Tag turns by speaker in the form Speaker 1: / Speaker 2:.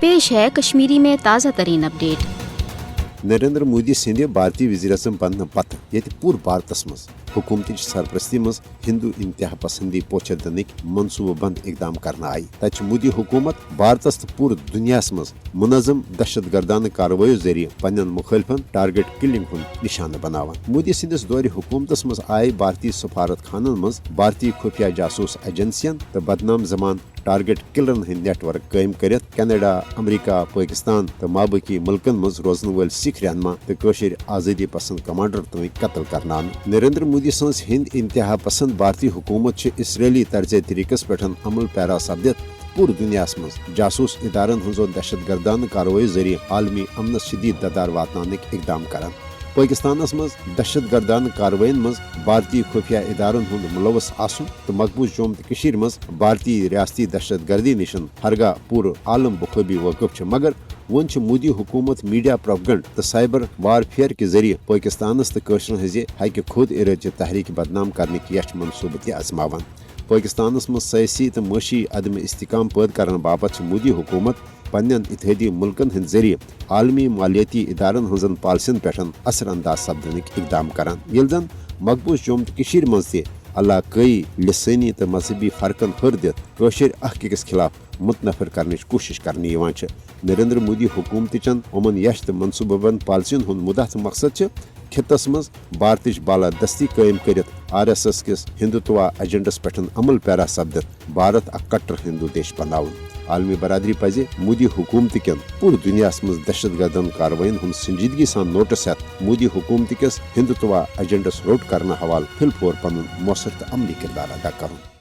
Speaker 1: पेश है कश्मीरी में ताज़ा तरीन अपडेट।
Speaker 2: नरेंद्र मोदी सद भारतीय वज़ीर अज़म बन पत ये पूरे भारत मज हुकूमत सरपरस्ती मज हिंदू इंतहा पसंदी पोचर मनसूबह बंद इकदाम करना आई। तत मोदी हुकूमत भारत तो पूरे दुनिया मज मुनज़म दहशत गर्दाना कार्रवाई जरिए पन्न मुखालिफन टारगेट किलिंग हंद निशाना बनावान। मोदी सदिस दौर हुकूमत मज आए भारतीय सफारत खानन मज भारतीय खुफिया जासूस एजेंसियन तो बदनाम जमान टारगेट किलरन हंद नेटवर्क कायम कर कनाडा, अमरीका, पाकिस्तान तो माबकी मुल्कन मज रोजन वाल सिख रहनमा तो आज़ादी पसंद कमांडर तमें कत्ल करना। नरेंद्र मोदी सज हिंद इंतहा पसंद भारतीय हुकूमत इसराइली तर्ज तरीकस पे अमल पैरा सपदित पूरे दुनिया मज जासूस इदारन हजो दहशत गर्दाना कार्रवाई जरिए आलमी अमन शदीद ददार वातनान इकदाम कर। पाकिस्तान मज दहशत गर्दाना कार्रवाइन मज भारतीय खुफिया इदारन हंद मुलवस आसन तो मकबूज जोम तो मज भारतीय रियासती दहशत गर्दी निशन हरगा पूरे आलम बखूबी वाकिफ, मगर वन मोदी हुकूमत मीडिया प्रोपगंड तो साइबर वारफेयर के जरिए पाकिस्तान तो कशरन हज हक खुद इराद तहरीक बदनाम करने की यश मनसूबह तह आजमावान। पाकिस्तान मज सियासी तो मशी अदम इस्तिकाम पैद करने बाबत मोदी हुकूमत पन्न इत्तेहादी मुल्कन हंद जरिए आलमी मालियाती इदारन हंजन पॉलिसियन पे असर अंदाज सपदन इकदाम करान। येल जन मकबूज जोम तो मज तलाकई लिसानी तो मजहबी फर्कन हर दित कशर अकिस खिलाफ मुतनफर करने कोशिश करने। नरेंद्र मोदी हुकूमत उमन यश तो मनसूबह बंद पॉलिसियन हंद मुद्दा तो मकसद खितस मज भारत बालादस्ती कायम कर RSS किस हिंदुत्व एजेंडस पे अमल पैरा सपदित भारत अ कट्टर हिंदू देश बनावन। आलमी बरादरी पजे मोदी हुकूमत कन पूरे दुनिया मज दहशत गर्दन कार्रवाइन हंद संजीदगी सान नोटिस हेत मोदी हुकूमत किस हिंदुत्व एजेंडस रोट करने हवाल फिलफोर पन मौसर तो अमली किरदार अदा कर।